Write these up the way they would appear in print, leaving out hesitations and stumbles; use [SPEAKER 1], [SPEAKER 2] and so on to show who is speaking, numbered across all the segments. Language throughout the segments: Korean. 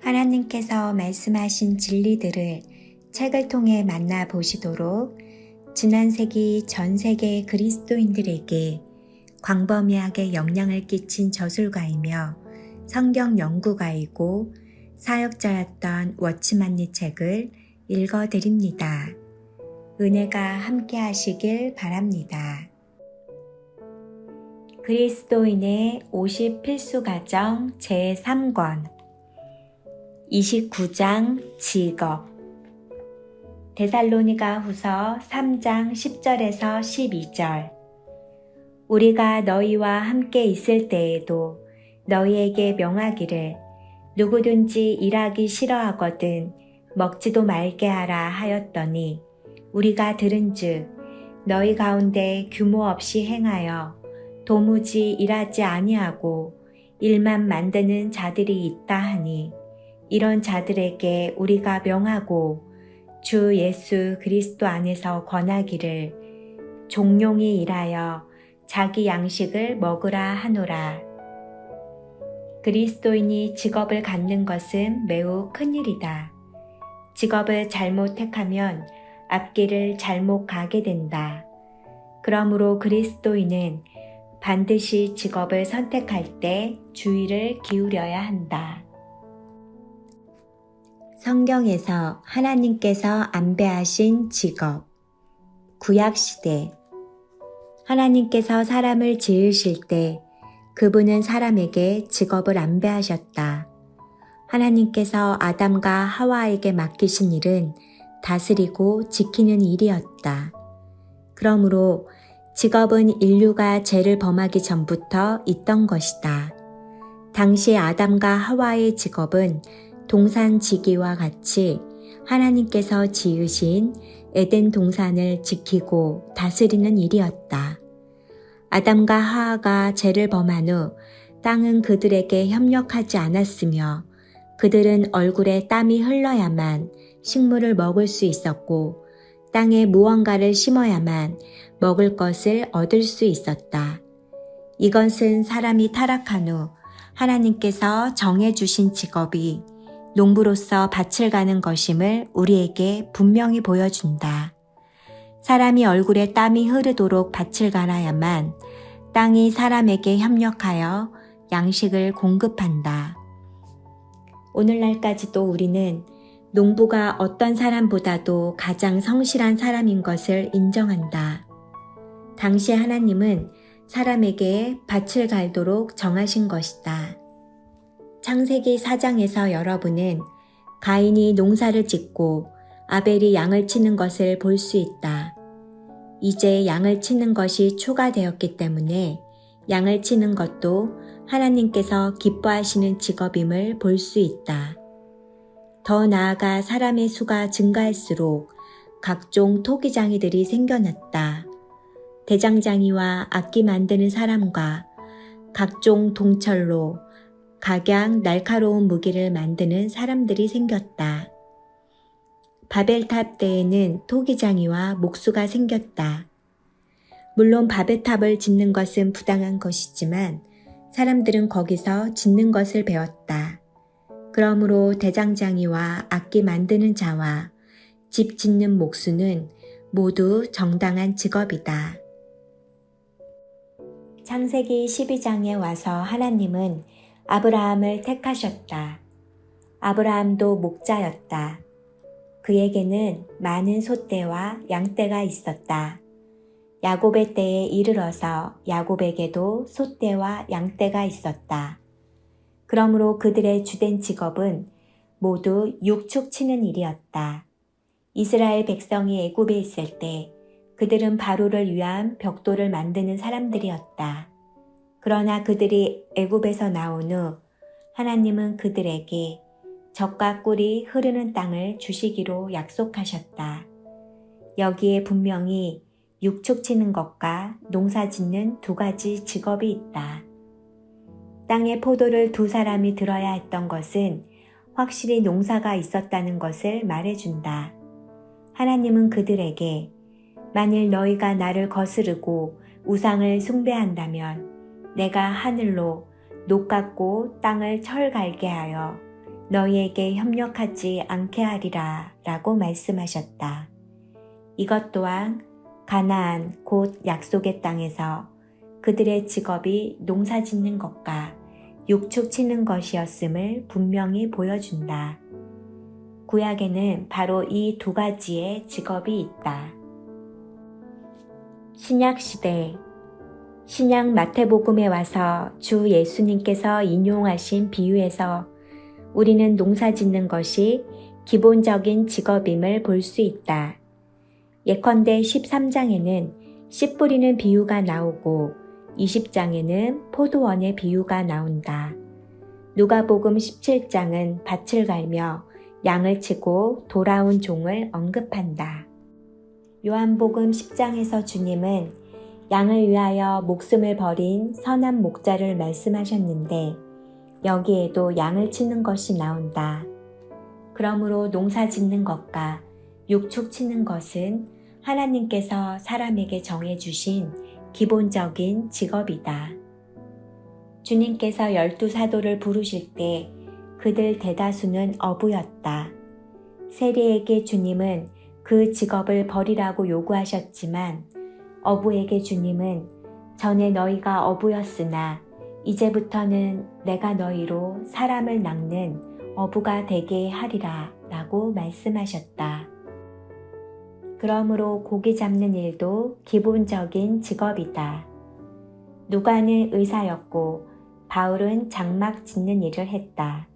[SPEAKER 1] 하나님께서 말씀하신 진리들을 책을 통해 만나보시도록 지난 세기 전 세계 그리스도인들에게 광범위하게 영향을 끼친 저술가이며 성경 연구가이고 사역자였던 워치만니 책을 읽어드립니다. 은혜가 함께 하시길 바랍니다. 그리스도인의 50 필수과정 제3권 29장 직업 데살로니가 후서 3장 10절에서 12절 우리가 너희와 함께 있을 때에도 너희에게 명하기를 누구든지 일하기 싫어하거든 먹지도 말게 하라 하였더니 우리가 들은즉 너희 가운데 규모 없이 행하여 도무지 일하지 아니하고 일만 만드는 자들이 있다 하니 이런 자들에게 우리가 명하고 주 예수 그리스도 안에서 권하기를 종용이 일하여 자기 양식을 먹으라 하노라. 그리스도인이 직업을 갖는 것은 매우 큰일이다. 직업을 잘못 택하면 앞길을 잘못 가게 된다. 그러므로 그리스도인은 반드시 직업을 선택할 때 주의를 기울여야 한다. 성경에서 하나님께서 안배하신 직업 구약시대 하나님께서 사람을 지으실 때 그분은 사람에게 직업을 안배하셨다. 하나님께서 아담과 하와에게 맡기신 일은 다스리고 지키는 일이었다. 그러므로 직업은 인류가 죄를 범하기 전부터 있던 것이다. 당시 아담과 하와의 직업은 동산지기와 같이 하나님께서 지으신 에덴 동산을 지키고 다스리는 일이었다. 아담과 하와가 죄를 범한 후 땅은 그들에게 협력하지 않았으며 그들은 얼굴에 땀이 흘러야만 식물을 먹을 수 있었고 땅에 무언가를 심어야만 먹을 것을 얻을 수 있었다. 이것은 사람이 타락한 후 하나님께서 정해주신 직업이 농부로서 밭을 가는 것임을 우리에게 분명히 보여준다. 사람이 얼굴에 땀이 흐르도록 밭을 갈아야만 땅이 사람에게 협력하여 양식을 공급한다. 오늘날까지도 우리는 농부가 어떤 사람보다도 가장 성실한 사람인 것을 인정한다. 당시 하나님은 사람에게 밭을 갈도록 정하신 것이다. 창세기 4장에서 여러분은 가인이 농사를 짓고 아벨이 양을 치는 것을 볼 수 있다. 이제 양을 치는 것이 추가되었기 때문에 양을 치는 것도 하나님께서 기뻐하시는 직업임을 볼 수 있다. 더 나아가 사람의 수가 증가할수록 각종 토기장이들이 생겨났다. 대장장이와 악기 만드는 사람과 각종 동철로 각양 날카로운 무기를 만드는 사람들이 생겼다. 바벨탑 때에는 토기장이와 목수가 생겼다. 물론 바벨탑을 짓는 것은 부당한 것이지만 사람들은 거기서 짓는 것을 배웠다. 그러므로 대장장이와 악기 만드는 자와 집 짓는 목수는 모두 정당한 직업이다. 창세기 12장에 와서 하나님은 아브라함을 택하셨다. 아브라함도 목자였다. 그에게는 많은 소떼와 양떼가 있었다. 야곱의 때에 이르러서 야곱에게도 소떼와 양떼가 있었다. 그러므로 그들의 주된 직업은 모두 육축 치는 일이었다. 이스라엘 백성이 애굽에 있을 때 그들은 바로를 위한 벽돌을 만드는 사람들이었다. 그러나 그들이 애굽에서 나온 후 하나님은 그들에게 젖과 꿀이 흐르는 땅을 주시기로 약속하셨다. 여기에 분명히 육축 치는 것과 농사 짓는 두 가지 직업이 있다. 땅에 포도를 두 사람이 들어야 했던 것은 확실히 농사가 있었다는 것을 말해준다. 하나님은 그들에게 만일 너희가 나를 거스르고 우상을 숭배한다면 내가 하늘로 녹 같고 땅을 철 갈게 하여 너희에게 협력하지 않게 하리라 라고 말씀하셨다. 이것 또한 가나안 곧 약속의 땅에서 그들의 직업이 농사 짓는 것과 육축 치는 것이었음을 분명히 보여준다. 구약에는 바로 이 두 가지의 직업이 있다. 신약시대 신약 마태복음에 와서 주 예수님께서 인용하신 비유에서 우리는 농사 짓는 것이 기본적인 직업임을 볼 수 있다. 예컨대 13장에는 씨 뿌리는 비유가 나오고 20장에는 포도원의 비유가 나온다. 누가복음 17장은 밭을 갈며 양을 치고 돌아온 종을 언급한다. 요한복음 10장에서 주님은 양을 위하여 목숨을 버린 선한 목자를 말씀하셨는데 여기에도 양을 치는 것이 나온다. 그러므로 농사 짓는 것과 육축 치는 것은 하나님께서 사람에게 정해주신 기본적인 직업이다. 주님께서 12사도를 부르실 때 그들 대다수는 어부였다. 세리에게 주님은 그 직업을 버리라고 요구하셨지만 어부에게 주님은 전에 너희가 어부였으나 이제부터는 내가 너희로 사람을 낚는 어부가 되게 하리라 라고 말씀하셨다. 그러므로 고기 잡는 일도 기본적인 직업이다. 누가는 의사였고 바울은 장막 짓는 일을 했다.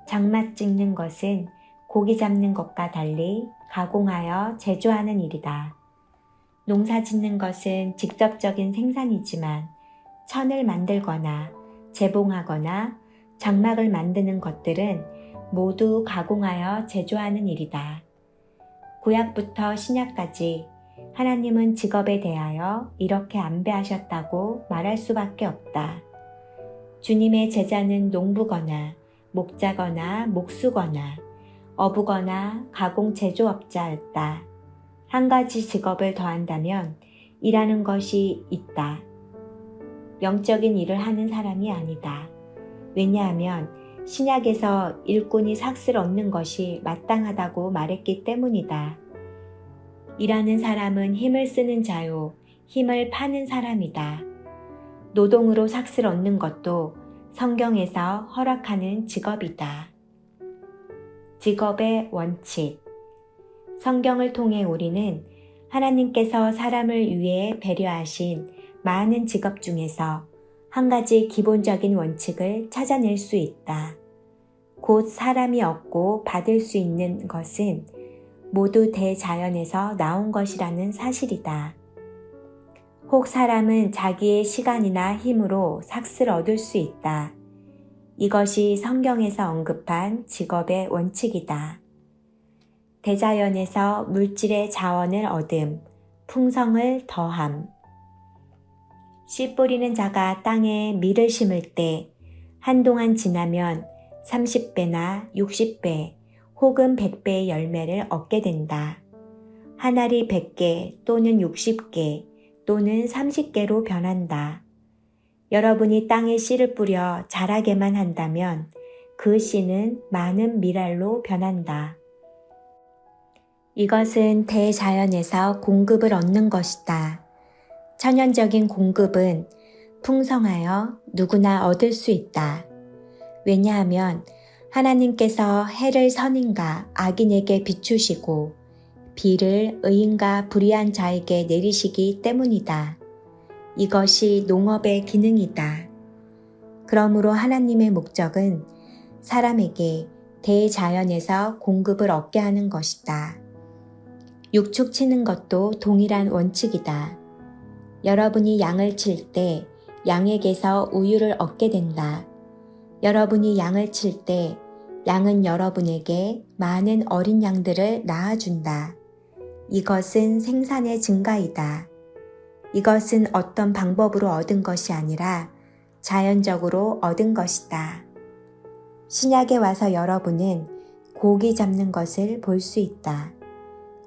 [SPEAKER 1] 장막 짓는 것은 고기 잡는 것과 달리 가공하여 제조하는 일이다. 농사 짓는 것은 직접적인 생산이지만 천을 만들거나 재봉하거나 장막을 만드는 것들은 모두 가공하여 제조하는 일이다. 구약부터 신약까지 하나님은 직업에 대하여 이렇게 안배하셨다고 말할 수밖에 없다. 주님의 제자는 농부거나 목자거나 목수거나 어부거나 가공 제조업자였다. 한 가지 직업을 더한다면 일하는 것이 있다. 영적인 일을 하는 사람이 아니다. 왜냐하면 신약에서 일꾼이 삭슬 얻는 것이 마땅하다고 말했기 때문이다. 일하는 사람은 힘을 쓰는 자요, 힘을 파는 사람이다. 노동으로 삭슬 얻는 것도 성경에서 허락하는 직업이다. 직업의 원칙. 성경을 통해 우리는 하나님께서 사람을 위해 배려하신 많은 직업 중에서 한 가지 기본적인 원칙을 찾아낼 수 있다. 곧 사람이 얻고 받을 수 있는 것은 모두 대자연에서 나온 것이라는 사실이다. 혹 사람은 자기의 시간이나 힘으로 삭슬 얻을 수 있다. 이것이 성경에서 언급한 직업의 원칙이다. 대자연에서 물질의 자원을 얻음, 풍성을 더함. 씨 뿌리는 자가 땅에 밀을 심을 때 한동안 지나면 30배나 60배 혹은 100배의 열매를 얻게 된다. 한 알이 100개 또는 60개 또는 30개로 변한다. 여러분이 땅에 씨를 뿌려 자라게만 한다면 그 씨는 많은 밀알로 변한다. 이것은 대자연에서 공급을 얻는 것이다. 천연적인 공급은 풍성하여 누구나 얻을 수 있다. 왜냐하면 하나님께서 해를 선인과 악인에게 비추시고 비를 의인과 불의한 자에게 내리시기 때문이다. 이것이 농업의 기능이다. 그러므로 하나님의 목적은 사람에게 대자연에서 공급을 얻게 하는 것이다. 육축 치는 것도 동일한 원칙이다. 여러분이 양을 칠 때 양에게서 우유를 얻게 된다. 여러분이 양을 칠 때 양은 여러분에게 많은 어린 양들을 낳아준다. 이것은 생산의 증가이다. 이것은 어떤 방법으로 얻은 것이 아니라 자연적으로 얻은 것이다. 신약에 와서 여러분은 고기 잡는 것을 볼 수 있다.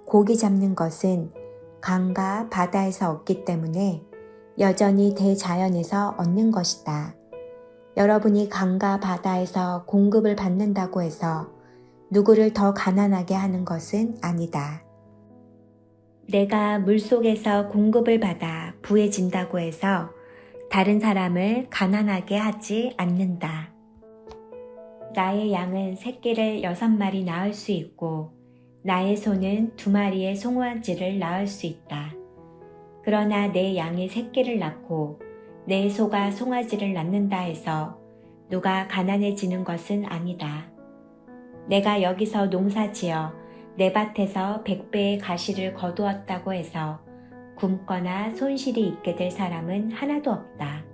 [SPEAKER 1] 고기 잡는 것은 강과 바다에서 얻기 때문에 여전히 대자연에서 얻는 것이다. 여러분이 강과 바다에서 공급을 받는다고 해서 누구를 더 가난하게 하는 것은 아니다. 내가 물속에서 공급을 받아 부해진다고 해서 다른 사람을 가난하게 하지 않는다. 나의 양은 새끼를 6마리 낳을 수 있고 나의 소는 2마리의 송아지를 낳을 수 있다. 그러나 내 양이 새끼를 낳고 내 소가 송아지를 낳는다 해서 누가 가난해지는 것은 아니다. 내가 여기서 농사지어 내 밭에서 100배의 가시를 거두었다고 해서 굶거나 손실이 있게 될 사람은 하나도 없다.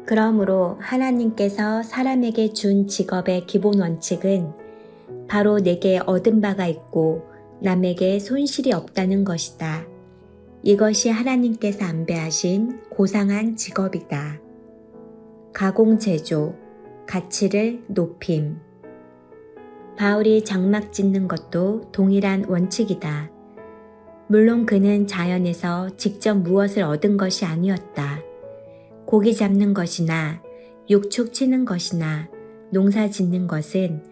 [SPEAKER 1] 그러므로 하나님께서 사람에게 준 직업의 기본 원칙은 바로 내게 얻은 바가 있고 남에게 손실이 없다는 것이다. 이것이 하나님께서 안배하신 고상한 직업이다. 가공제조, 가치를 높임. 바울이 장막 짓는 것도 동일한 원칙이다. 물론 그는 자연에서 직접 무엇을 얻은 것이 아니었다. 고기 잡는 것이나 육축 치는 것이나 농사 짓는 것은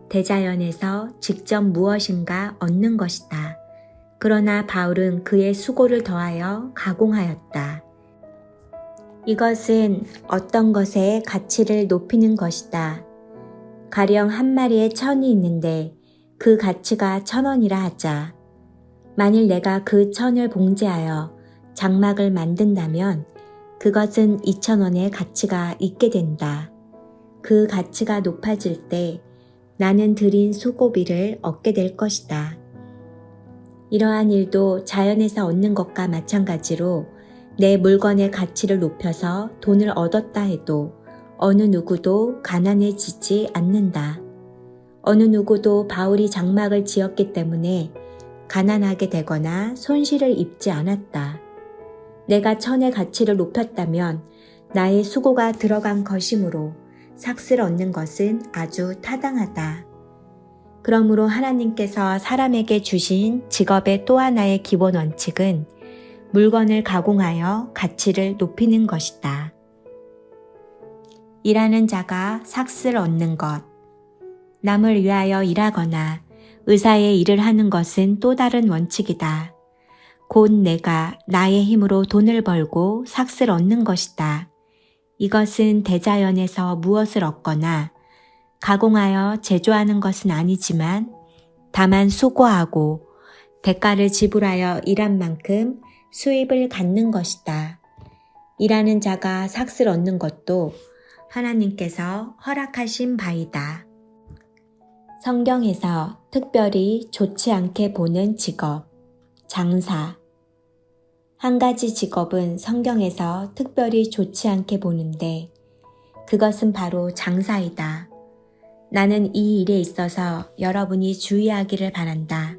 [SPEAKER 1] 대자연에서 직접 무엇인가 얻는 것이다. 그러나 바울은 그의 수고를 더하여 가공하였다. 이것은 어떤 것의 가치를 높이는 것이다. 가령 한 마리의 천이 있는데 그 가치가 1,000원이라 하자. 만일 내가 그 천을 봉제하여 장막을 만든다면 그것은 2,000원의 가치가 있게 된다. 그 가치가 높아질 때 나는 들인 수고비를 얻게 될 것이다. 이러한 일도 자연에서 얻는 것과 마찬가지로 내 물건의 가치를 높여서 돈을 얻었다 해도 어느 누구도 가난해지지 않는다. 어느 누구도 바울이 장막을 지었기 때문에 가난하게 되거나 손실을 입지 않았다. 내가 천의 가치를 높였다면 나의 수고가 들어간 것이므로 삭슬 얻는 것은 아주 타당하다. 그러므로 하나님께서 사람에게 주신 직업의 또 하나의 기본 원칙은 물건을 가공하여 가치를 높이는 것이다. 일하는 자가 삭슬 얻는 것. 남을 위하여 일하거나 의사의 일을 하는 것은 또 다른 원칙이다. 곧 내가 나의 힘으로 돈을 벌고 삭슬 얻는 것이다. 이것은 대자연에서 무엇을 얻거나 가공하여 제조하는 것은 아니지만 다만 수고하고 대가를 지불하여 일한 만큼 수입을 갖는 것이다. 일하는 자가 삭슬 얻는 것도 하나님께서 허락하신 바이다. 성경에서 특별히 좋지 않게 보는 직업, 장사. 한 가지 직업은 성경에서 특별히 좋지 않게 보는데 그것은 바로 장사이다. 나는 이 일에 있어서 여러분이 주의하기를 바란다.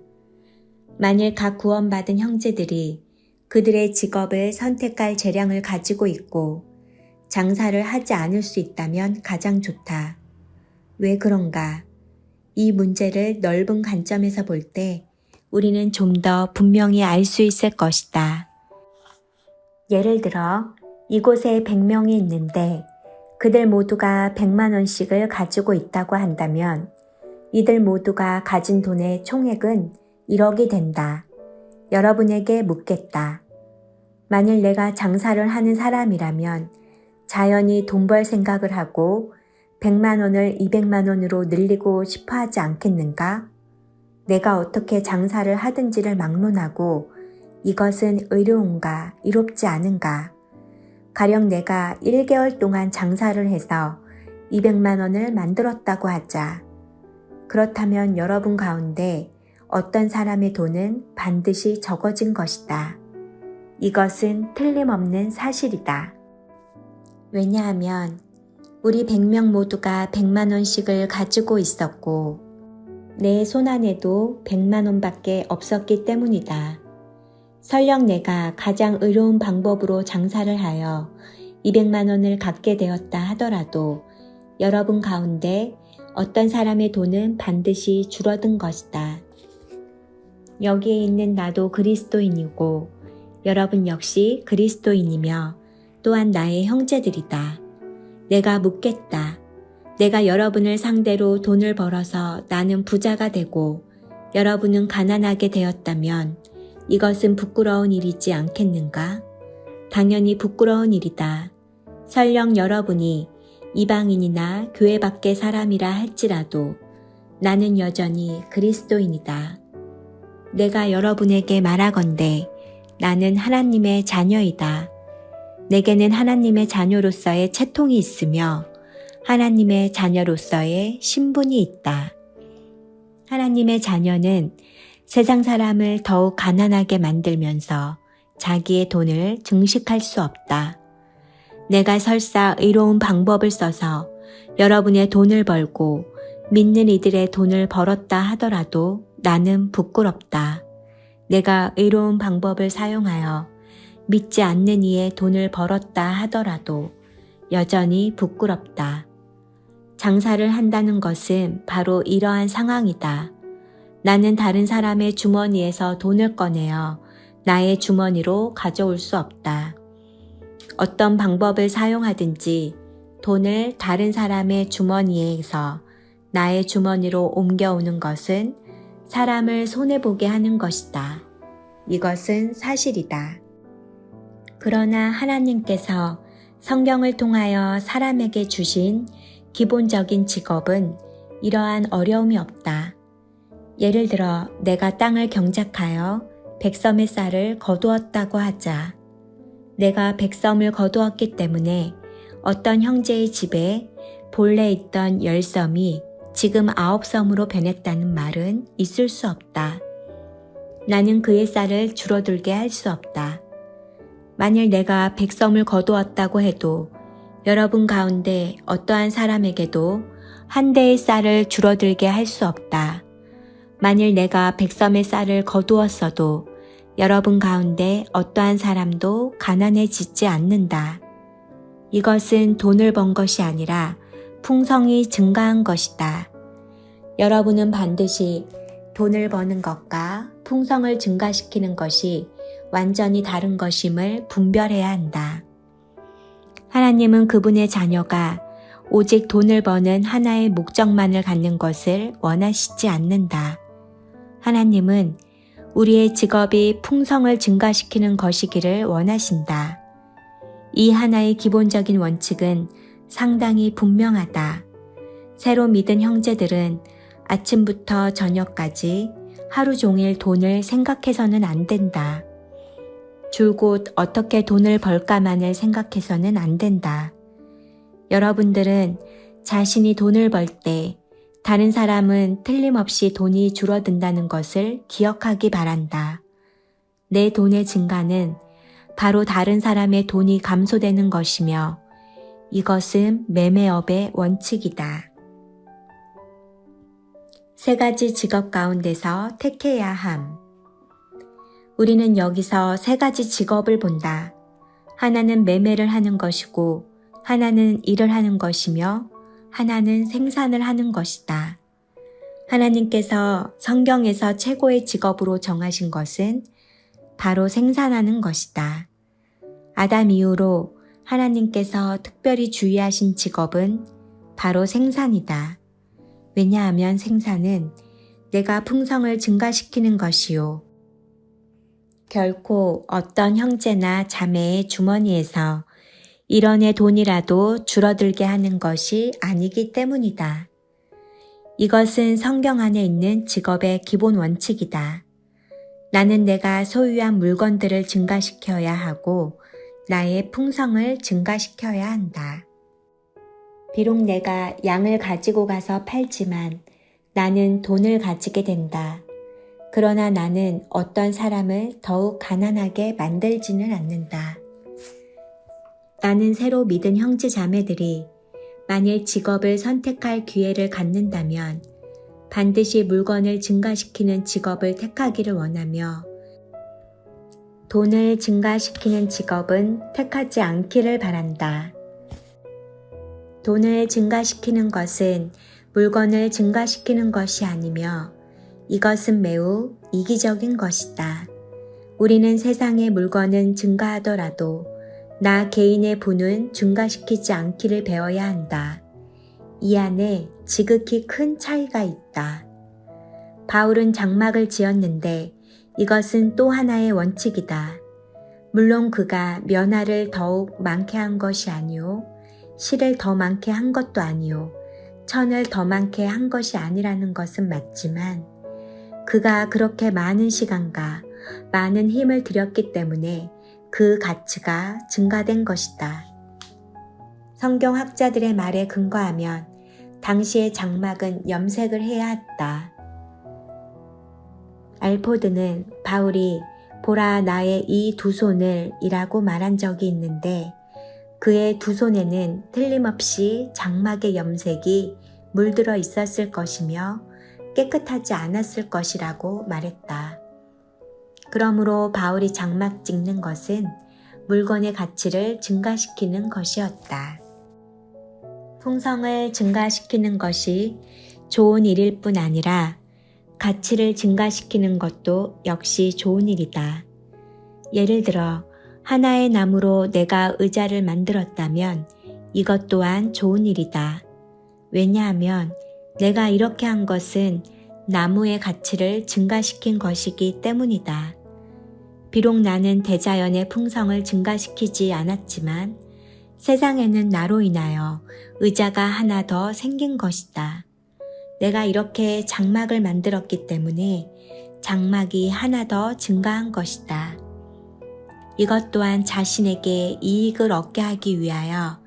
[SPEAKER 1] 만일 각 구원받은 형제들이 그들의 직업을 선택할 재량을 가지고 있고 장사를 하지 않을 수 있다면 가장 좋다. 왜 그런가? 이 문제를 넓은 관점에서 볼 때 우리는 좀 더 분명히 알 수 있을 것이다. 예를 들어 이곳에 100명이 있는데 그들 모두가 100만 원씩을 가지고 있다고 한다면 이들 모두가 가진 돈의 총액은 1억이 된다. 여러분에게 묻겠다. 만일 내가 장사를 하는 사람이라면 자연히 돈 벌 생각을 하고 100만 원을 200만 원으로 늘리고 싶어 하지 않겠는가? 내가 어떻게 장사를 하든지를 막론하고 이것은 의로운가, 이롭지 않은가? 가령 내가 1개월 동안 장사를 해서 200만 원을 만들었다고 하자. 그렇다면 여러분 가운데 어떤 사람의 돈은 반드시 적어진 것이다. 이것은 틀림없는 사실이다. 왜냐하면 우리 100명 모두가 100만 원씩을 가지고 있었고 내 손안에도 100만 원밖에 없었기 때문이다. 설령 내가 가장 의로운 방법으로 장사를 하여 200만 원을 갖게 되었다 하더라도 여러분 가운데 어떤 사람의 돈은 반드시 줄어든 것이다. 여기에 있는 나도 그리스도인이고 여러분 역시 그리스도인이며 또한 나의 형제들이다. 내가 묻겠다. 내가 여러분을 상대로 돈을 벌어서 나는 부자가 되고 여러분은 가난하게 되었다면 이것은 부끄러운 일이지 않겠는가? 당연히 부끄러운 일이다. 설령 여러분이 이방인이나 교회 밖의 사람이라 할지라도 나는 여전히 그리스도인이다. 내가 여러분에게 말하건대 나는 하나님의 자녀이다. 내게는 하나님의 자녀로서의 채통이 있으며 하나님의 자녀로서의 신분이 있다. 하나님의 자녀는 세상 사람을 더욱 가난하게 만들면서 자기의 돈을 증식할 수 없다. 내가 설사 의로운 방법을 써서 여러분의 돈을 벌고 믿는 이들의 돈을 벌었다 하더라도 나는 부끄럽다. 내가 의로운 방법을 사용하여 믿지 않는 이의 돈을 벌었다 하더라도 여전히 부끄럽다. 장사를 한다는 것은 바로 이러한 상황이다. 나는 다른 사람의 주머니에서 돈을 꺼내어 나의 주머니로 가져올 수 없다. 어떤 방법을 사용하든지 돈을 다른 사람의 주머니에서 나의 주머니로 옮겨오는 것은 사람을 손해보게 하는 것이다. 이것은 사실이다. 그러나 하나님께서 성경을 통하여 사람에게 주신 기본적인 직업은 이러한 어려움이 없다. 예를 들어 내가 땅을 경작하여 100섬의 쌀을 거두었다고 하자. 내가 100섬을 거두었기 때문에 어떤 형제의 집에 본래 있던 10섬이 지금 9섬으로 변했다는 말은 있을 수 없다. 나는 그의 쌀을 줄어들게 할 수 없다. 만일 내가 100섬을 거두었다고 해도 여러분 가운데 어떠한 사람에게도 한 대의 쌀을 줄어들게 할 수 없다. 만일 내가 100섬의 쌀을 거두었어도 여러분 가운데 어떠한 사람도 가난해지지 않는다. 이것은 돈을 번 것이 아니라 풍성이 증가한 것이다. 여러분은 반드시 돈을 버는 것과 풍성을 증가시키는 것이 완전히 다른 것임을 분별해야 한다. 하나님은 그분의 자녀가 오직 돈을 버는 하나의 목적만을 갖는 것을 원하시지 않는다. 하나님은 우리의 직업이 풍성을 증가시키는 것이기를 원하신다. 이 하나의 기본적인 원칙은 상당히 분명하다. 새로 믿은 형제들은 아침부터 저녁까지 하루 종일 돈을 생각해서는 안 된다. 줄곧 어떻게 돈을 벌까만을 생각해서는 안 된다. 여러분들은 자신이 돈을 벌 때 다른 사람은 틀림없이 돈이 줄어든다는 것을 기억하기 바란다. 내 돈의 증가는 바로 다른 사람의 돈이 감소되는 것이며 이것은 매매업의 원칙이다. 3가지 직업 가운데서 택해야 함. 우리는 여기서 3가지 직업을 본다. 하나는 매매를 하는 것이고 하나는 일을 하는 것이며 하나는 생산을 하는 것이다. 하나님께서 성경에서 최고의 직업으로 정하신 것은 바로 생산하는 것이다. 아담 이후로 하나님께서 특별히 주의하신 직업은 바로 생산이다. 왜냐하면 생산은 내가 풍성을 증가시키는 것이요. 결코 어떤 형제나 자매의 주머니에서 1원의 돈이라도 줄어들게 하는 것이 아니기 때문이다. 이것은 성경 안에 있는 직업의 기본 원칙이다. 나는 내가 소유한 물건들을 증가시켜야 하고 나의 풍성을 증가시켜야 한다. 비록 내가 양을 가지고 가서 팔지만 나는 돈을 가지게 된다. 그러나 나는 어떤 사람을 더욱 가난하게 만들지는 않는다. 나는 새로 믿은 형제 자매들이 만일 직업을 선택할 기회를 갖는다면 반드시 물건을 증가시키는 직업을 택하기를 원하며 돈을 증가시키는 직업은 택하지 않기를 바란다. 돈을 증가시키는 것은 물건을 증가시키는 것이 아니며 이것은 매우 이기적인 것이다. 우리는 세상의 물건은 증가하더라도 나 개인의 분은 중과시키지 않기를 배워야 한다. 이 안에 지극히 큰 차이가 있다. 바울은 장막을 지었는데 이것은 또 하나의 원칙이다. 물론 그가 면화를 더욱 많게 한 것이 아니오, 실을 더 많게 한 것도 아니오, 천을 더 많게 한 것이 아니라는 것은 맞지만 그가 그렇게 많은 시간과 많은 힘을 들였기 때문에 그 가치가 증가된 것이다. 성경학자들의 말에 근거하면 당시의 장막은 염색을 해야 했다. 알포드는 바울이 보라 나의 이 두 손을 이라고 말한 적이 있는데 그의 두 손에는 틀림없이 장막의 염색이 물들어 있었을 것이며 깨끗하지 않았을 것이라고 말했다. 그러므로 바울이 장막 찍는 것은 물건의 가치를 증가시키는 것이었다. 풍성을 증가시키는 것이 좋은 일일 뿐 아니라 가치를 증가시키는 것도 역시 좋은 일이다. 예를 들어 하나의 나무로 내가 의자를 만들었다면 이것 또한 좋은 일이다. 왜냐하면 내가 이렇게 한 것은 나무의 가치를 증가시킨 것이기 때문이다. 비록 나는 대자연의 풍성을 증가시키지 않았지만 세상에는 나로 인하여 의자가 하나 더 생긴 것이다. 내가 이렇게 장막을 만들었기 때문에 장막이 하나 더 증가한 것이다. 이것 또한 자신에게 이익을 얻게 하기 위하여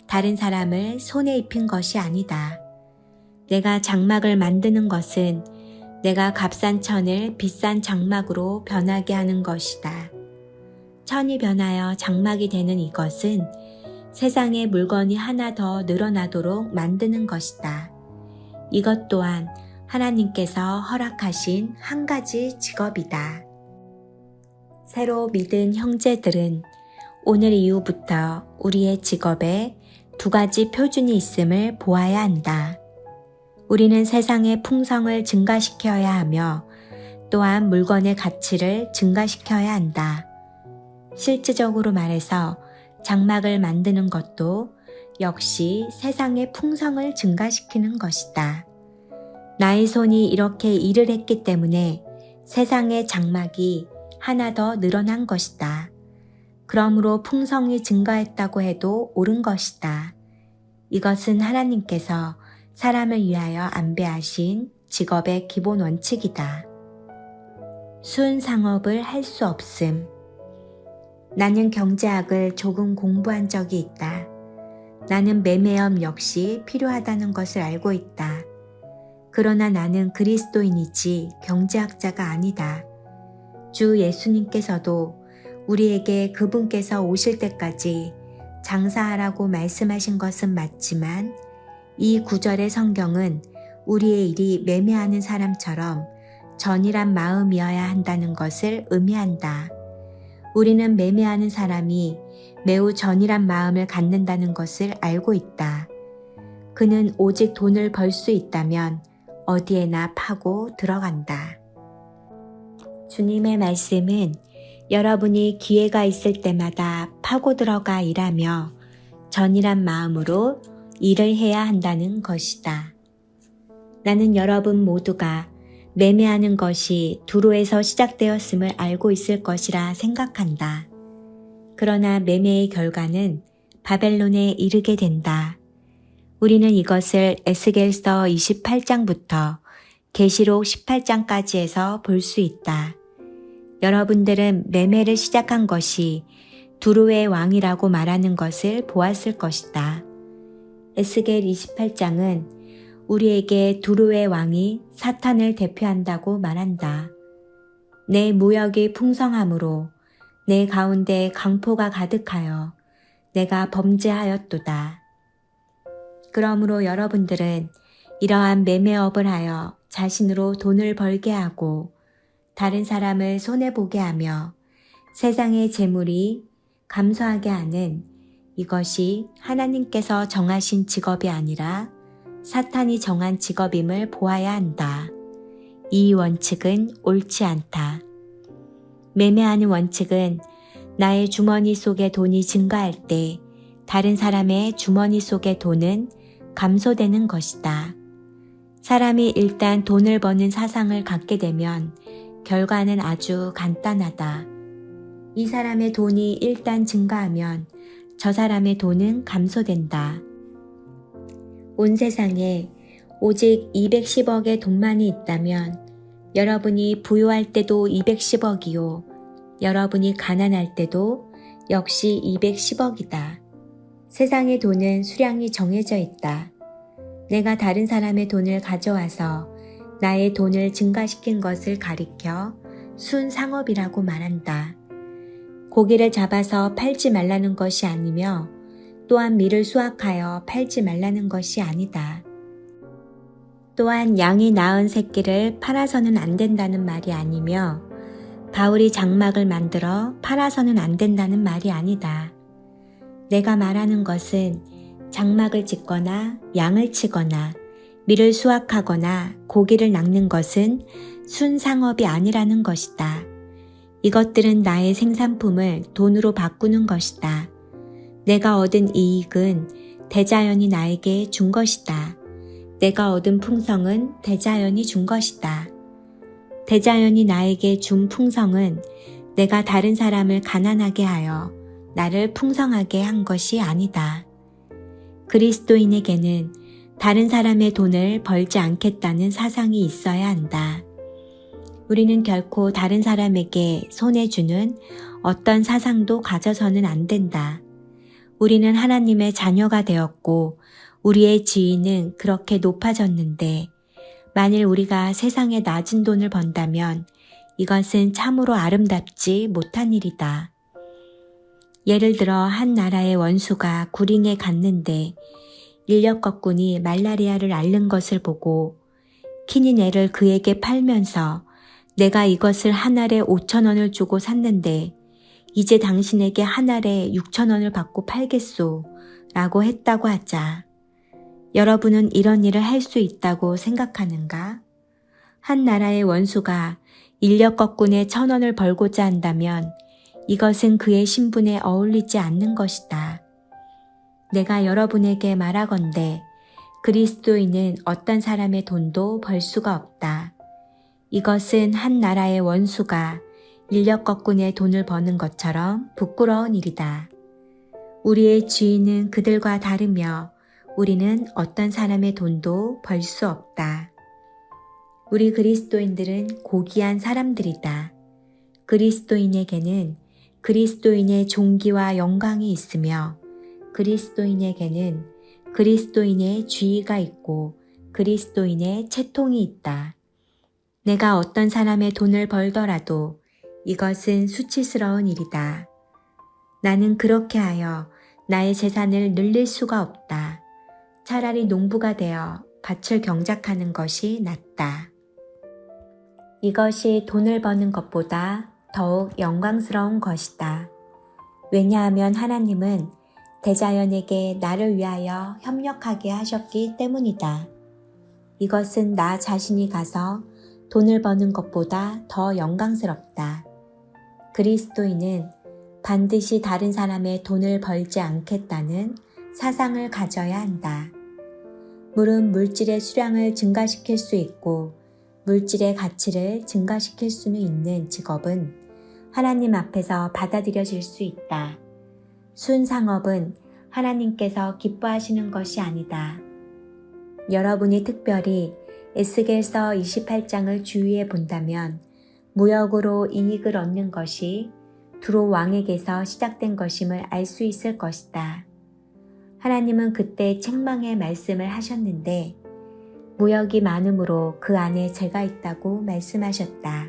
[SPEAKER 1] 다른 사람을 손에 입힌 것이 아니다. 내가 장막을 만드는 것은 내가 값싼 천을 비싼 장막으로 변하게 하는 것이다. 천이 변하여 장막이 되는 이것은 세상에 물건이 하나 더 늘어나도록 만드는 것이다. 이것 또한 하나님께서 허락하신 한 가지 직업이다. 새로 믿은 형제들은 오늘 이후부터 우리의 직업에 두 가지 표준이 있음을 보아야 한다. 우리는 세상의 풍성을 증가시켜야 하며 또한 물건의 가치를 증가시켜야 한다. 실질적으로 말해서 장막을 만드는 것도 역시 세상의 풍성을 증가시키는 것이다. 나의 손이 이렇게 일을 했기 때문에 세상의 장막이 하나 더 늘어난 것이다. 그러므로 풍성이 증가했다고 해도 옳은 것이다. 이것은 하나님께서 사람을 위하여 안배하신 직업의 기본 원칙이다. 순상업을 할 수 없음. 나는 경제학을 조금 공부한 적이 있다. 나는 매매업 역시 필요하다는 것을 알고 있다. 그러나 나는 그리스도인이지 경제학자가 아니다. 주 예수님께서도 우리에게 그분께서 오실 때까지 장사하라고 말씀하신 것은 맞지만 이 구절의 성경은 우리의 일이 매매하는 사람처럼 전이란 마음이어야 한다는 것을 의미한다. 우리는 매매하는 사람이 매우 전이란 마음을 갖는다는 것을 알고 있다. 그는 오직 돈을 벌 수 있다면 어디에나 파고 들어간다. 주님의 말씀은 여러분이 기회가 있을 때마다 파고 들어가 일하며 전이란 마음으로 일을 해야 한다는 것이다. 나는 여러분 모두가 매매하는 것이 두로에서 시작되었음을 알고 있을 것이라 생각한다. 그러나 매매의 결과는 바벨론에 이르게 된다. 우리는 이것을 에스겔서 28장부터 계시록 18장까지에서 볼 수 있다. 여러분들은 매매를 시작한 것이 두로의 왕이라고 말하는 것을 보았을 것이다. 에스겔 28장은 우리에게 두로의 왕이 사탄을 대표한다고 말한다. 내 무역이 풍성함으로 내 가운데 강포가 가득하여 내가 범죄하였도다. 그러므로 여러분들은 이러한 매매업을 하여 자신으로 돈을 벌게 하고 다른 사람을 손해보게 하며 세상의 재물이 감소하게 하는 이것이 하나님께서 정하신 직업이 아니라 사탄이 정한 직업임을 보아야 한다. 이 원칙은 옳지 않다. 매매하는 원칙은 나의 주머니 속의 돈이 증가할 때 다른 사람의 주머니 속의 돈은 감소되는 것이다. 사람이 일단 돈을 버는 사상을 갖게 되면 결과는 아주 간단하다. 이 사람의 돈이 일단 증가하면 저 사람의 돈은 감소된다. 온 세상에 오직 210억의 돈만이 있다면 여러분이 부유할 때도 210억이요. 여러분이 가난할 때도 역시 210억이다. 세상의 돈은 수량이 정해져 있다. 내가 다른 사람의 돈을 가져와서 나의 돈을 증가시킨 것을 가리켜 순상업이라고 말한다. 고기를 잡아서 팔지 말라는 것이 아니며 또한 밀을 수확하여 팔지 말라는 것이 아니다. 또한 양이 낳은 새끼를 팔아서는 안 된다는 말이 아니며 바울이 장막을 만들어 팔아서는 안 된다는 말이 아니다. 내가 말하는 것은 장막을 짓거나 양을 치거나 밀을 수확하거나 고기를 낚는 것은 순상업이 아니라는 것이다. 이것들은 나의 생산품을 돈으로 바꾸는 것이다. 내가 얻은 이익은 대자연이 나에게 준 것이다. 내가 얻은 풍성은 대자연이 준 것이다. 대자연이 나에게 준 풍성은 내가 다른 사람을 가난하게 하여 나를 풍성하게 한 것이 아니다. 그리스도인에게는 다른 사람의 돈을 벌지 않겠다는 사상이 있어야 한다. 우리는 결코 다른 사람에게 손해주는 어떤 사상도 가져서는 안 된다. 우리는 하나님의 자녀가 되었고 우리의 지위는 그렇게 높아졌는데 만일 우리가 세상에 낮은 돈을 번다면 이것은 참으로 아름답지 못한 일이다. 예를 들어 한 나라의 원수가 구링에 갔는데 인력거꾼이 말라리아를 앓는 것을 보고 키니네를 그에게 팔면서 내가 이것을 한 알에 5,000원을 주고 샀는데 이제 당신에게 한 알에 6,000원을 받고 팔겠소 라고 했다고 하자. 여러분은 이런 일을 할 수 있다고 생각하는가? 한 나라의 원수가 인력거꾼에 1,000원을 벌고자 한다면 이것은 그의 신분에 어울리지 않는 것이다. 내가 여러분에게 말하건대 그리스도인은 어떤 사람의 돈도 벌 수가 없다. 이것은 한 나라의 원수가 인력거꾼의 돈을 버는 것처럼 부끄러운 일이다. 우리의 주인은 그들과 다르며 우리는 어떤 사람의 돈도 벌 수 없다. 우리 그리스도인들은 고귀한 사람들이다. 그리스도인에게는 그리스도인의 존귀와 영광이 있으며 그리스도인에게는 그리스도인의 주의가 있고 그리스도인의 채통이 있다. 내가 어떤 사람의 돈을 벌더라도 이것은 수치스러운 일이다. 나는 그렇게 하여 나의 재산을 늘릴 수가 없다. 차라리 농부가 되어 밭을 경작하는 것이 낫다. 이것이 돈을 버는 것보다 더욱 영광스러운 것이다. 왜냐하면 하나님은 대자연에게 나를 위하여 협력하게 하셨기 때문이다. 이것은 나 자신이 가서 돈을 버는 것보다 더 영광스럽다. 그리스도인은 반드시 다른 사람의 돈을 벌지 않겠다는 사상을 가져야 한다. 물은 물질의 수량을 증가시킬 수 있고 물질의 가치를 증가시킬 수는 있는 직업은 하나님 앞에서 받아들여질 수 있다. 순상업은 하나님께서 기뻐하시는 것이 아니다. 여러분이 특별히 에스겔서 28장을 주의해 본다면 무역으로 이익을 얻는 것이 두로 왕에게서 시작된 것임을 알 수 있을 것이다. 하나님은 그때 책망의 말씀을 하셨는데 무역이 많음으로 그 안에 죄가 있다고 말씀하셨다.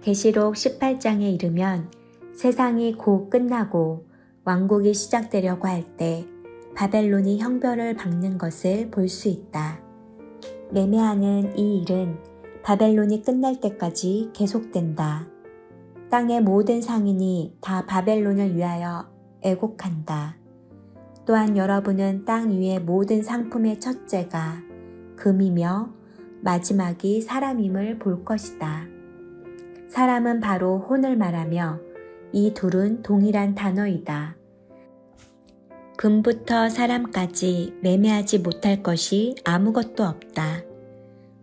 [SPEAKER 1] 계시록 18장에 이르면 세상이 곧 끝나고 왕국이 시작되려고 할 때 바벨론이 형벌을 받는 것을 볼 수 있다. 매매하는 이 일은 바벨론이 끝날 때까지 계속된다. 땅의 모든 상인이 다 바벨론을 위하여 애곡한다. 또한 여러분은 땅 위의 모든 상품의 첫째가 금이며 마지막이 사람임을 볼 것이다. 사람은 바로 혼을 말하며 이 둘은 동일한 단어이다. 금부터 사람까지 매매하지 못할 것이 아무것도 없다.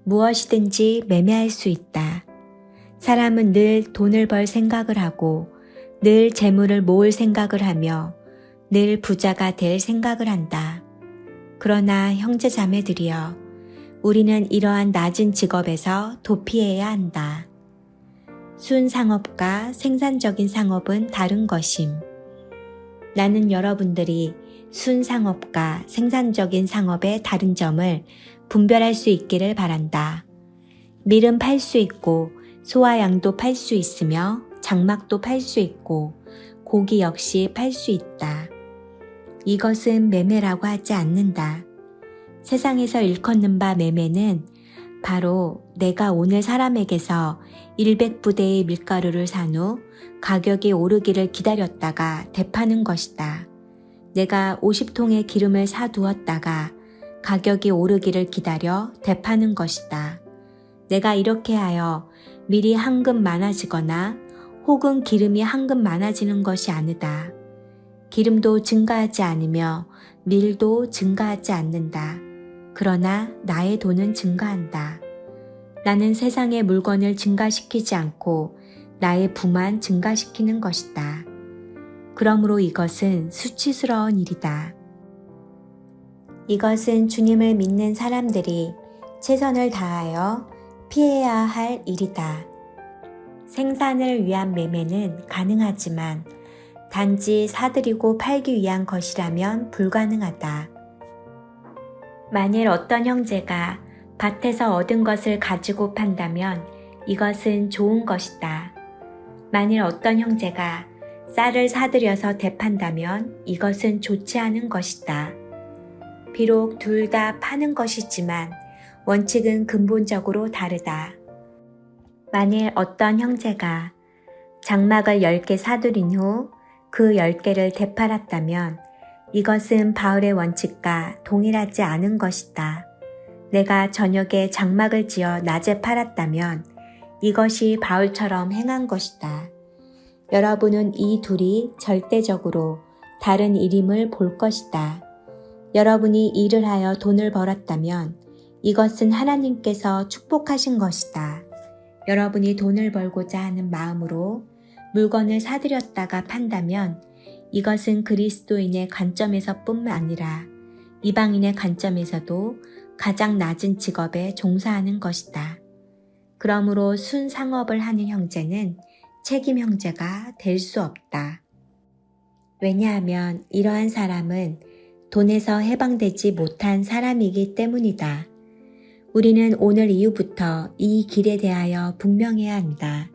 [SPEAKER 1] 무엇이든지 매매할 수 있다. 사람은 늘 돈을 벌 생각을 하고 늘 재물을 모을 생각을 하며 늘 부자가 될 생각을 한다. 그러나 형제 자매들이여, 우리는 이러한 낮은 직업에서 도피해야 한다. 순상업과 생산적인 상업은 다른 것임. 나는 여러분들이 순상업과 생산적인 상업의 다른 점을 분별할 수 있기를 바란다. 밀은 팔 수 있고 소와 양도 팔 수 있으며 장막도 팔 수 있고 고기 역시 팔 수 있다. 이것은 매매라고 하지 않는다. 세상에서 일컫는 바 매매는 바로 내가 오늘 사람에게서 100부대의 밀가루를 산 후 가격이 오르기를 기다렸다가 되파는 것이다. 내가 50통의 기름을 사두었다가 가격이 오르기를 기다려 되파는 것이다. 내가 이렇게 하여 밀이 한급 많아지거나 혹은 기름이 한급 많아지는 것이 아니다. 기름도 증가하지 않으며 밀도 증가하지 않는다. 그러나 나의 돈은 증가한다. 나는 세상의 물건을 증가시키지 않고 나의 부만 증가시키는 것이다. 그러므로 이것은 수치스러운 일이다. 이것은 주님을 믿는 사람들이 최선을 다하여 피해야 할 일이다. 생산을 위한 매매는 가능하지만 단지 사들이고 팔기 위한 것이라면 불가능하다. 만일 어떤 형제가 밭에서 얻은 것을 가지고 판다면 이것은 좋은 것이다. 만일 어떤 형제가 쌀을 사들여서 되판다면 이것은 좋지 않은 것이다. 비록 둘 다 파는 것이지만 원칙은 근본적으로 다르다. 만일 어떤 형제가 장막을 10개 사들인 후 그 10개를 되팔았다면 이것은 바울의 원칙과 동일하지 않은 것이다. 내가 저녁에 장막을 지어 낮에 팔았다면 이것이 바울처럼 행한 것이다. 여러분은 이 둘이 절대적으로 다른 일임을 볼 것이다. 여러분이 일을 하여 돈을 벌었다면 이것은 하나님께서 축복하신 것이다. 여러분이 돈을 벌고자 하는 마음으로 물건을 사들였다가 판다면 이것은 그리스도인의 관점에서 뿐만 아니라 이방인의 관점에서도 가장 낮은 직업에 종사하는 것이다. 그러므로 순상업을 하는 형제는 책임 형제가 될 수 없다. 왜냐하면 이러한 사람은 돈에서 해방되지 못한 사람이기 때문이다. 우리는 오늘 이후부터 이 길에 대하여 분명해야 한다.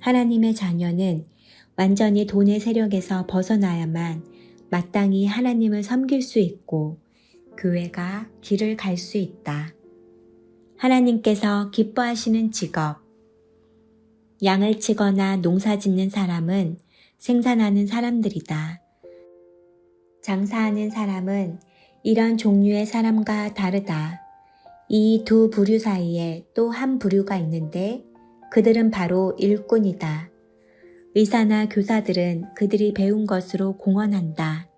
[SPEAKER 1] 하나님의 자녀는 완전히 돈의 세력에서 벗어나야만 마땅히 하나님을 섬길 수 있고 교회가 길을 갈 수 있다. 하나님께서 기뻐하시는 직업. 양을 치거나 농사 짓는 사람은 생산하는 사람들이다. 장사하는 사람은 이런 종류의 사람과 다르다. 이 두 부류 사이에 또 한 부류가 있는데 그들은 바로 일꾼이다. 의사나 교사들은 그들이 배운 것으로 공헌한다.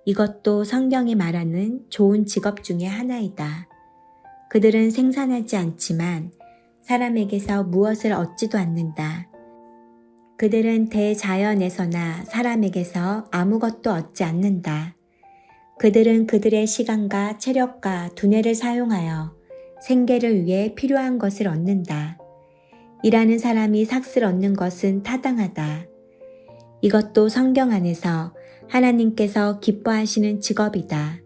[SPEAKER 1] 이것도 성경이 말하는 좋은 직업 중에 하나이다. 그들은 생산하지 않지만 사람에게서 무엇을 얻지도 않는다. 그들은 대자연에서나 사람에게서 아무것도 얻지 않는다. 그들은 그들의 시간과 체력과 두뇌를 사용하여 생계를 위해 필요한 것을 얻는다. 일하는 사람이 삭슬 얻는 것은 타당하다. 이것도 성경 안에서 하나님께서 기뻐하시는 직업이다.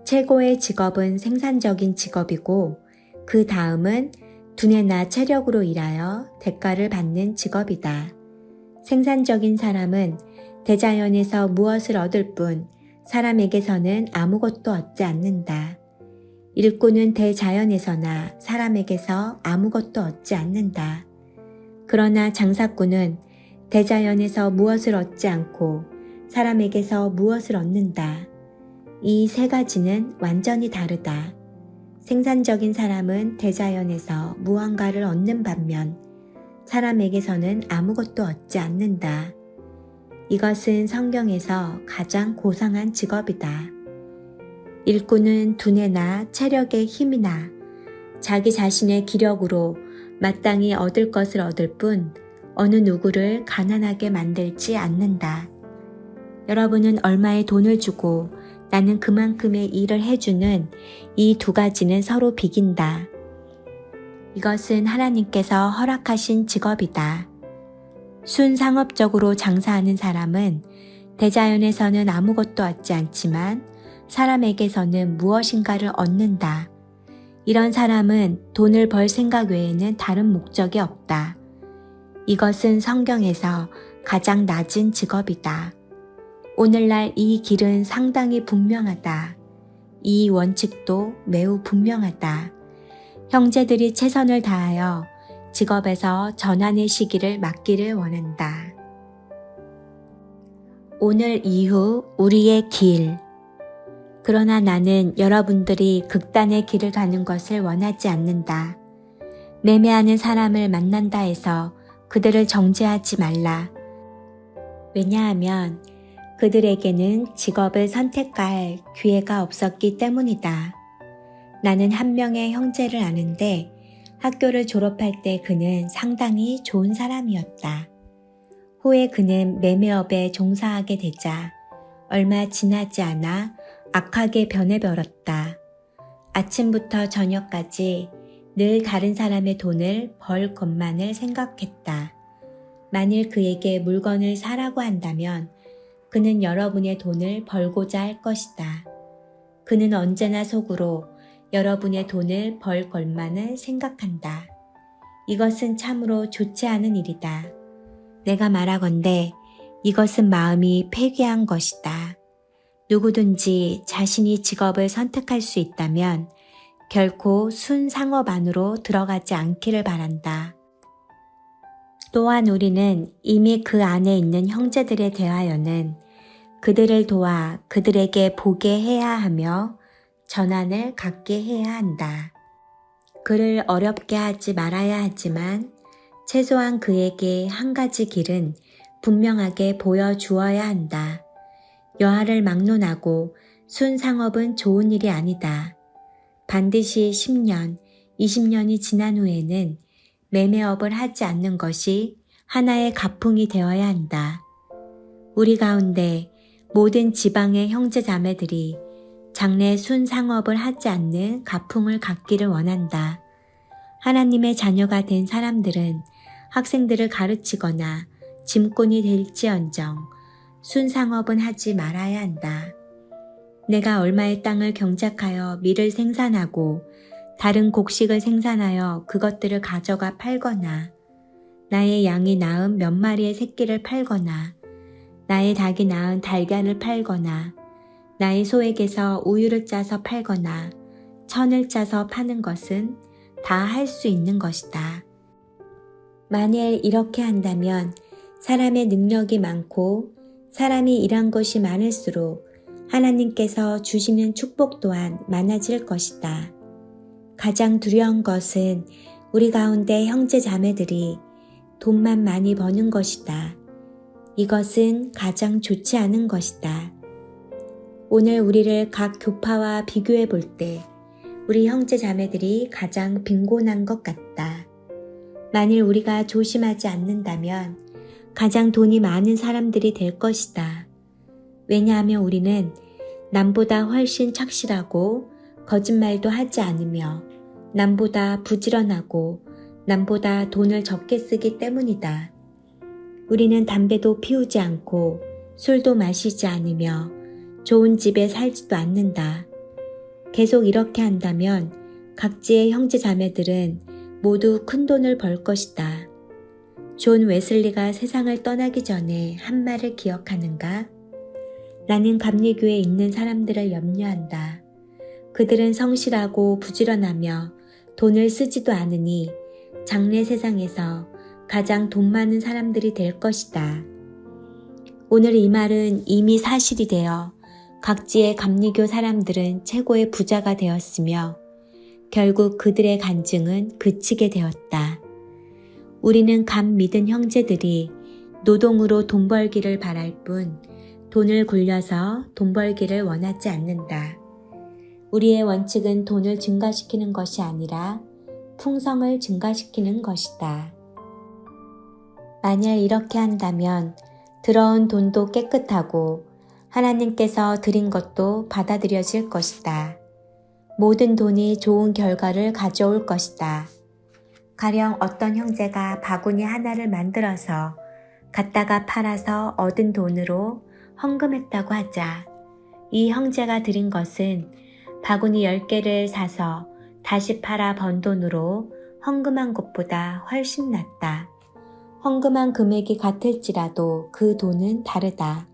[SPEAKER 1] 최고의 직업은 생산적인 직업이고 그 다음은 두뇌나 체력으로 일하여 대가를 받는 직업이다. 생산적인 사람은 대자연에서 무엇을 얻을 뿐 사람에게서는 아무것도 얻지 않는다. 일꾼은 대자연에서나 사람에게서 아무것도 얻지 않는다. 그러나 장사꾼은 대자연에서 무엇을 얻지 않고 사람에게서 무엇을 얻는다. 이 세 가지는 완전히 다르다. 생산적인 사람은 대자연에서 무언가를 얻는 반면 사람에게서는 아무것도 얻지 않는다. 이것은 성경에서 가장 고상한 직업이다. 일꾼은 두뇌나 체력의 힘이나 자기 자신의 기력으로 마땅히 얻을 것을 얻을 뿐 어느 누구를 가난하게 만들지 않는다. 여러분은 얼마의 돈을 주고 나는 그만큼의 일을 해주는 이 두 가지는 서로 비긴다. 이것은 하나님께서 허락하신 직업이다. 순상업적으로 장사하는 사람은 대자연에서는 아무것도 얻지 않지만 사람에게서는 무엇인가를 얻는다. 이런 사람은 돈을 벌 생각 외에는 다른 목적이 없다. 이것은 성경에서 가장 낮은 직업이다. 오늘날 이 길은 상당히 분명하다. 이 원칙도 매우 분명하다. 형제들이 최선을 다하여 직업에서 전환의 시기를 맞기를 원한다. 오늘 이후 우리의 길. 그러나 나는 여러분들이 극단의 길을 가는 것을 원하지 않는다. 매매하는 사람을 만난다 해서 그들을 정죄하지 말라. 왜냐하면 그들에게는 직업을 선택할 기회가 없었기 때문이다. 나는 한 명의 형제를 아는데 학교를 졸업할 때 그는 상당히 좋은 사람이었다. 후에 그는 매매업에 종사하게 되자 얼마 지나지 않아 악하게 변해버렸다. 아침부터 저녁까지 늘 다른 사람의 돈을 벌 것만을 생각했다. 만일 그에게 물건을 사라고 한다면 그는 여러분의 돈을 벌고자 할 것이다. 그는 언제나 속으로 여러분의 돈을 벌 것만을 생각한다. 이것은 참으로 좋지 않은 일이다. 내가 말하건대 이것은 마음이 폐괴한 것이다. 누구든지 자신이 직업을 선택할 수 있다면 결코 순상업 안으로 들어가지 않기를 바란다. 또한 우리는 이미 그 안에 있는 형제들에 대하여는 그들을 도와 그들에게 보게 해야 하며 전환을 갖게 해야 한다. 그를 어렵게 하지 말아야 하지만 최소한 그에게 한 가지 길은 분명하게 보여주어야 한다. 여하를 막론하고 순상업은 좋은 일이 아니다. 반드시 10년, 20년이 지난 후에는 매매업을 하지 않는 것이 하나의 가풍이 되어야 한다. 우리 가운데 모든 지방의 형제 자매들이 장래 순상업을 하지 않는 가풍을 갖기를 원한다. 하나님의 자녀가 된 사람들은 학생들을 가르치거나 짐꾼이 될지언정 순상업은 하지 말아야 한다. 내가 얼마의 땅을 경작하여 밀을 생산하고 다른 곡식을 생산하여 그것들을 가져가 팔거나 나의 양이 낳은 몇 마리의 새끼를 팔거나 나의 닭이 낳은 달걀을 팔거나 나의 소에게서 우유를 짜서 팔거나 천을 짜서 파는 것은 다 할 수 있는 것이다. 만일 이렇게 한다면 사람의 능력이 많고 사람이 일한 것이 많을수록 하나님께서 주시는 축복 또한 많아질 것이다. 가장 두려운 것은 우리 가운데 형제 자매들이 돈만 많이 버는 것이다. 이것은 가장 좋지 않은 것이다. 오늘 우리를 각 교파와 비교해 볼 때 우리 형제 자매들이 가장 빈곤한 것 같다. 만일 우리가 조심하지 않는다면 가장 돈이 많은 사람들이 될 것이다. 왜냐하면 우리는 남보다 훨씬 착실하고 거짓말도 하지 않으며 남보다 부지런하고 남보다 돈을 적게 쓰기 때문이다. 우리는 담배도 피우지 않고 술도 마시지 않으며 좋은 집에 살지도 않는다. 계속 이렇게 한다면 각지의 형제 자매들은 모두 큰 돈을 벌 것이다. 존 웨슬리가 세상을 떠나기 전에 한 말을 기억하는가? 나는 감리교에 있는 사람들을 염려한다. 그들은 성실하고 부지런하며 돈을 쓰지도 않으니 장래 세상에서 가장 돈 많은 사람들이 될 것이다. 오늘 이 말은 이미 사실이 되어 각지의 감리교 사람들은 최고의 부자가 되었으며 결국 그들의 간증은 그치게 되었다. 우리는 감 믿은 형제들이 노동으로 돈 벌기를 바랄 뿐 돈을 굴려서 돈 벌기를 원하지 않는다. 우리의 원칙은 돈을 증가시키는 것이 아니라 풍성을 증가시키는 것이다. 만약 이렇게 한다면 들어온 돈도 깨끗하고 하나님께서 드린 것도 받아들여질 것이다. 모든 돈이 좋은 결과를 가져올 것이다. 가령 어떤 형제가 바구니 하나를 만들어서 갖다가 팔아서 얻은 돈으로 헌금했다고 하자. 이 형제가 드린 것은 바구니 10개를 사서 다시 팔아 번 돈으로 헌금한 것보다 훨씬 낫다. 헌금한 금액이 같을지라도 그 돈은 다르다.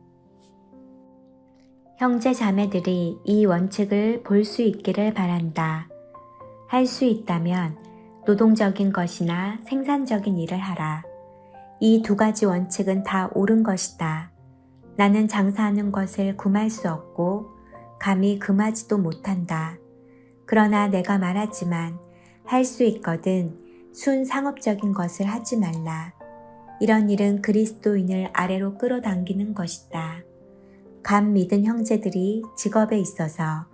[SPEAKER 1] 형제 자매들이 이 원칙을 볼 수 있기를 바란다. 할 수 있다면 노동적인 것이나 생산적인 일을 하라. 이 두 가지 원칙은 다 옳은 것이다. 나는 장사하는 것을 금할 수 없고 감히 금하지도 못한다. 그러나 내가 말하지만 할 수 있거든 순상업적인 것을 하지 말라. 이런 일은 그리스도인을 아래로 끌어당기는 것이다. 감 믿은 형제들이 직업에 있어서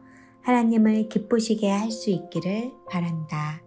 [SPEAKER 1] 하나님을 기쁘시게 할 수 있기를 바란다.